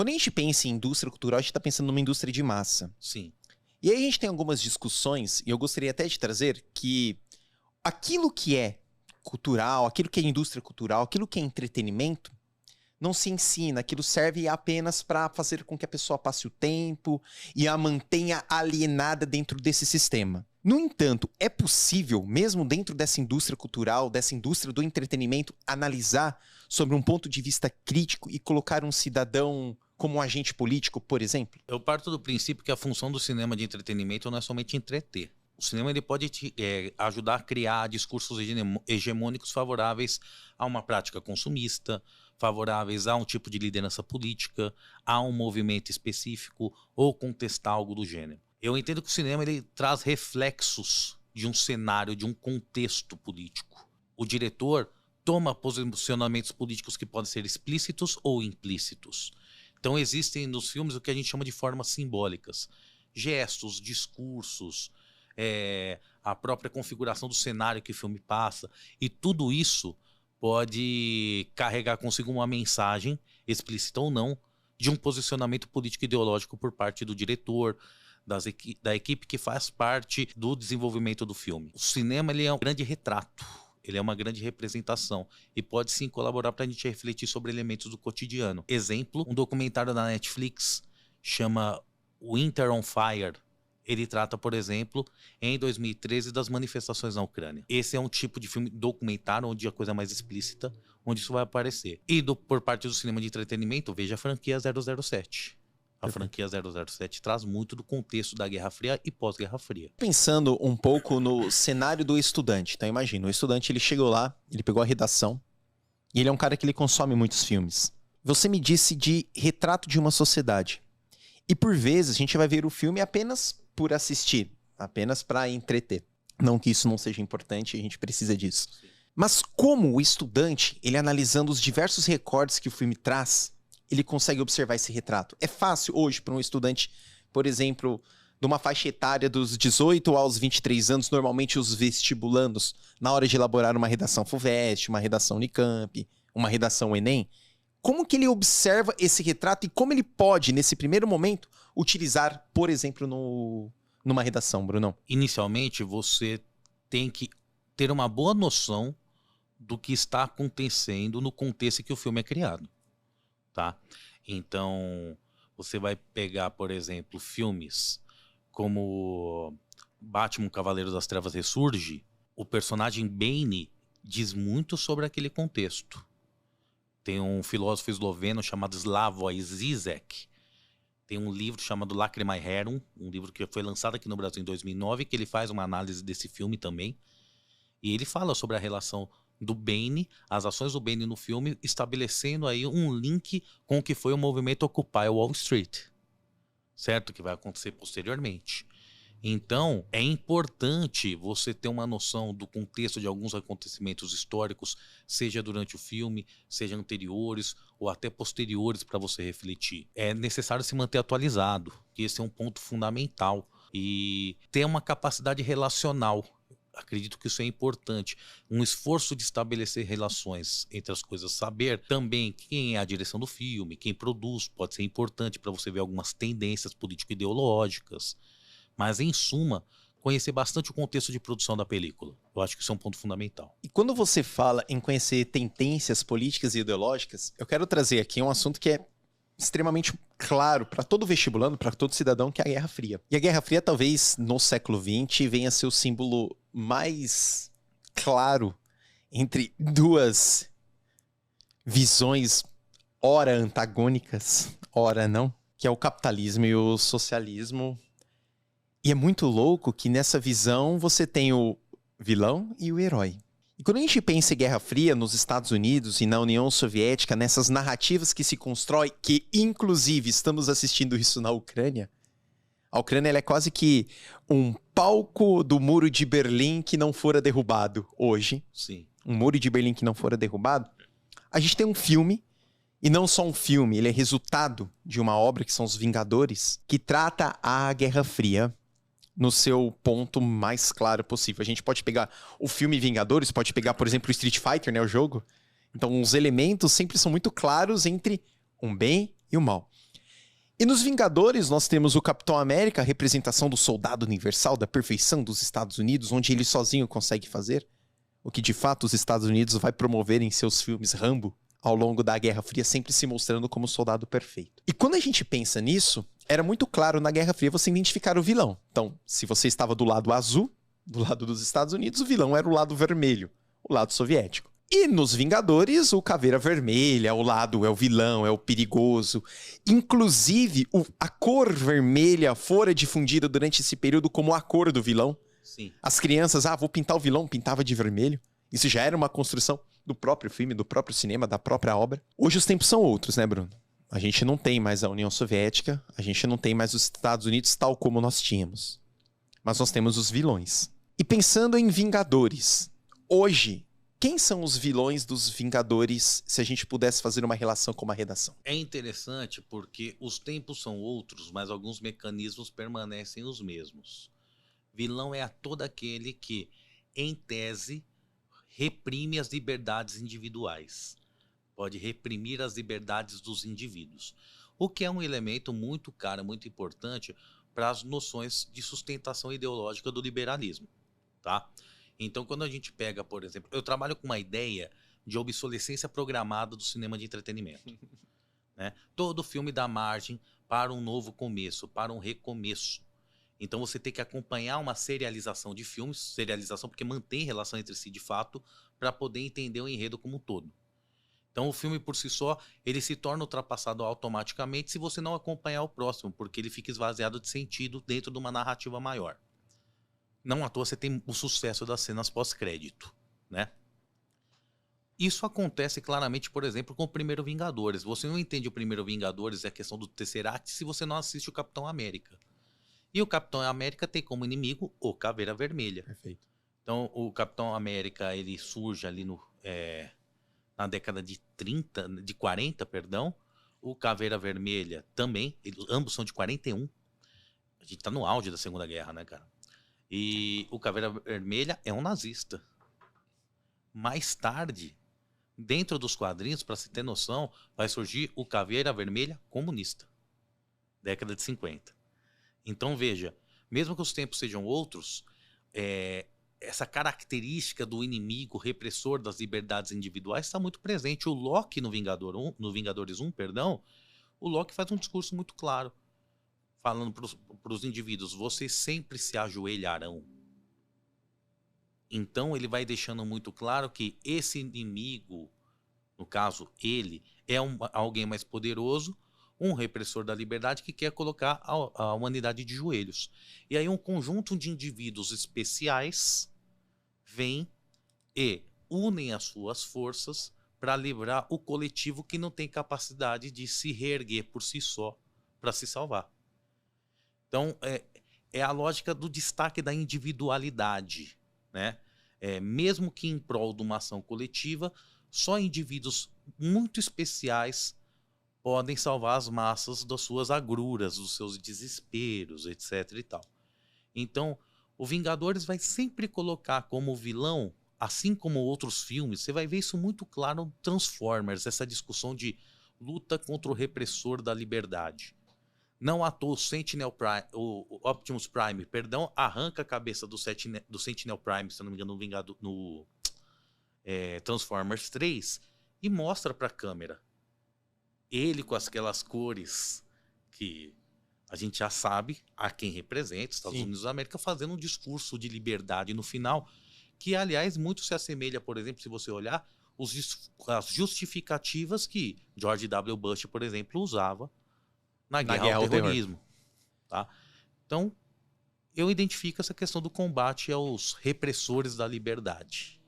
Quando a gente pensa em indústria cultural, a gente está pensando numa indústria de massa. Sim. E aí a gente tem algumas discussões, e eu gostaria até de trazer que aquilo que é cultural, aquilo que é indústria cultural, aquilo que é entretenimento, não se ensina, aquilo serve apenas para fazer com que a pessoa passe o tempo e a mantenha alienada dentro desse sistema. No entanto, é possível, mesmo dentro dessa indústria cultural, dessa indústria do entretenimento, analisar sobre um ponto de vista crítico e colocar um cidadão como um agente político, por exemplo? Eu parto do princípio que a função do cinema de entretenimento não é somente entreter. O cinema ele pode ajudar a criar discursos hegemônicos favoráveis a uma prática consumista, favoráveis a um tipo de liderança política, a um movimento específico ou contestar algo do gênero. Eu entendo que o cinema ele traz reflexos de um cenário, de um contexto político. O diretor toma posicionamentos políticos que podem ser explícitos ou implícitos. Então existem nos filmes o que a gente chama de formas simbólicas. Gestos, discursos, a própria configuração do cenário que o filme passa. E tudo isso pode carregar consigo uma mensagem, explícita ou não, de um posicionamento político e ideológico por parte do diretor, da equipe que faz parte do desenvolvimento do filme. O cinema ele é um grande retrato, ele é uma grande representação e pode sim colaborar para a gente refletir sobre elementos do cotidiano. Exemplo, um documentário da Netflix chama Winter on Fire. Ele trata, por exemplo, em 2013, das manifestações na Ucrânia. Esse é um tipo de filme documentário onde a coisa é mais explícita, onde isso vai aparecer. E por parte do cinema de entretenimento, veja a franquia 007. A franquia 007 traz muito do contexto da Guerra Fria e pós-Guerra Fria. Pensando um pouco no cenário do estudante. Então imagina, o estudante ele chegou lá, ele pegou a redação, e ele é um cara que ele consome muitos filmes. Você me disse de retrato de uma sociedade. E por vezes a gente vai ver o filme apenas por assistir, apenas para entreter. Não que isso não seja importante, a gente precisa disso. Sim. Mas como o estudante, ele analisando os diversos recortes que o filme traz, ele consegue observar esse retrato? É fácil hoje para um estudante, por exemplo, de uma faixa etária dos 18 aos 23 anos, normalmente os vestibulandos, na hora de elaborar uma redação FUVEST, uma redação Unicamp, uma redação Enem, como que ele observa esse retrato e como ele pode, nesse primeiro momento, utilizar, por exemplo, numa redação, Brunão? Inicialmente, você tem que ter uma boa noção do que está acontecendo no contexto em que o filme é criado, tá? Então, você vai pegar, por exemplo, filmes como Batman Cavaleiro das Trevas Ressurge. O personagem Bane diz muito sobre aquele contexto. Tem um filósofo esloveno chamado Slavoj Žižek. Tem um livro chamado Lacrimae Rerum, um livro que foi lançado aqui no Brasil em 2009, que ele faz uma análise desse filme também. E ele fala sobre a relação do Bane, as ações do Bane no filme, estabelecendo aí um link com o que foi o movimento Occupy Wall Street, certo? Que vai acontecer posteriormente. Então, é importante você ter uma noção do contexto de alguns acontecimentos históricos, seja durante o filme, seja anteriores ou até posteriores, para você refletir. É necessário se manter atualizado, que esse é um ponto fundamental. E ter uma capacidade relacional. Acredito que isso é importante. Um esforço de estabelecer relações entre as coisas. Saber também quem é a direção do filme, quem produz, pode ser importante para você ver algumas tendências político-ideológicas. Mas, em suma, conhecer bastante o contexto de produção da película. Eu acho que isso é um ponto fundamental. E quando você fala em conhecer tendências políticas e ideológicas, eu quero trazer aqui um assunto que é extremamente claro para todo vestibulando, para todo cidadão, que é a Guerra Fria. E a Guerra Fria, talvez, no século XX, venha a ser o símbolo mais claro entre duas visões, ora antagônicas, ora não, que é o capitalismo e o socialismo. E é muito louco que nessa visão você tem o vilão e o herói. E quando a gente pensa em Guerra Fria nos Estados Unidos e na União Soviética, nessas narrativas que se constrói, que inclusive estamos assistindo isso na Ucrânia, a Ucrânia ela é quase que um palco do Muro de Berlim que não fora derrubado hoje. Sim. Um Muro de Berlim que não fora derrubado. A gente tem um filme, e não só um filme, ele é resultado de uma obra que são Os Vingadores, que trata a Guerra Fria no seu ponto mais claro possível. A gente pode pegar o filme Vingadores, pode pegar, por exemplo, o Street Fighter, né, o jogo. Então, os elementos sempre são muito claros entre um bem e o mal. E nos Vingadores, nós temos o Capitão América, a representação do soldado universal, da perfeição dos Estados Unidos, onde ele sozinho consegue fazer o que de fato os Estados Unidos vai promover em seus filmes Rambo ao longo da Guerra Fria, sempre se mostrando como o soldado perfeito. E quando a gente pensa nisso, era muito claro na Guerra Fria você identificar o vilão. Então, se você estava do lado azul, do lado dos Estados Unidos, o vilão era o lado vermelho, o lado soviético. E nos Vingadores, o Caveira Vermelha, é o vilão, é o perigoso. Inclusive, a cor vermelha fora difundida durante esse período como a cor do vilão. Sim. As crianças, vou pintar o vilão, pintava de vermelho. Isso já era uma construção do próprio filme, do próprio cinema, da própria obra. Hoje os tempos são outros, né, Bruno? A gente não tem mais a União Soviética, a gente não tem mais os Estados Unidos tal como nós tínhamos. Mas nós temos os vilões. E pensando em Vingadores, hoje, quem são os vilões dos Vingadores, se a gente pudesse fazer uma relação com uma redação? É interessante porque os tempos são outros, mas alguns mecanismos permanecem os mesmos. Vilão é todo aquele que, em tese, reprime as liberdades individuais. Pode reprimir as liberdades dos indivíduos. O que é um elemento muito caro, muito importante para as noções de sustentação ideológica do liberalismo, tá? Então, quando a gente pega, por exemplo, eu trabalho com uma ideia de obsolescência programada do cinema de entretenimento. Né? Todo filme dá margem para um novo começo, para um recomeço. Então, você tem que acompanhar uma serialização de filmes, serialização porque mantém relação entre si de fato, para poder entender o enredo como um todo. Então, o filme por si só, ele se torna ultrapassado automaticamente se você não acompanhar o próximo, porque ele fica esvaziado de sentido dentro de uma narrativa maior. Não à toa você tem o sucesso das cenas pós-crédito, né? Isso acontece claramente, por exemplo, com o primeiro Vingadores. Você não entende o primeiro Vingadores, é a questão do Tesseract, se você não assiste o Capitão América. E o Capitão América tem como inimigo o Caveira Vermelha. Perfeito. Então, o Capitão América, ele surge ali na década de 40, perdão. O Caveira Vermelha também, ambos são de 41. A gente tá no auge da Segunda Guerra, né, cara? E o Caveira Vermelha é um nazista. Mais tarde, dentro dos quadrinhos, para se ter noção, vai surgir o Caveira Vermelha comunista. Década de 50. Então, veja, mesmo que os tempos sejam outros, essa característica do inimigo repressor das liberdades individuais está muito presente. O Loki no Vingadores 1, o Loki faz um discurso muito claro, falando para os indivíduos, vocês sempre se ajoelharão. Então ele vai deixando muito claro que esse inimigo, no caso ele, é alguém mais poderoso, um repressor da liberdade que quer colocar a humanidade de joelhos. E aí um conjunto de indivíduos especiais vem e unem as suas forças para livrar o coletivo que não tem capacidade de se reerguer por si só para se salvar. Então, é a lógica do destaque da individualidade, né? Mesmo que em prol de uma ação coletiva, só indivíduos muito especiais podem salvar as massas das suas agruras, dos seus desesperos, etc. e tal. Então, o Vingadores vai sempre colocar como vilão, assim como outros filmes, você vai ver isso muito claro no Transformers, essa discussão de luta contra o repressor da liberdade. Não à toa o Optimus Prime, arranca a cabeça do Sentinel Prime, se não me engano, no Transformers 3, e mostra para a câmera. Ele com aquelas cores que a gente já sabe a quem representa, Estados Unidos da América, fazendo um discurso de liberdade no final, que, aliás, muito se assemelha, por exemplo, se você olhar, as justificativas que George W. Bush, por exemplo, usava na guerra ao terrorismo. Tá? Então, eu identifico essa questão do combate aos repressores da liberdade.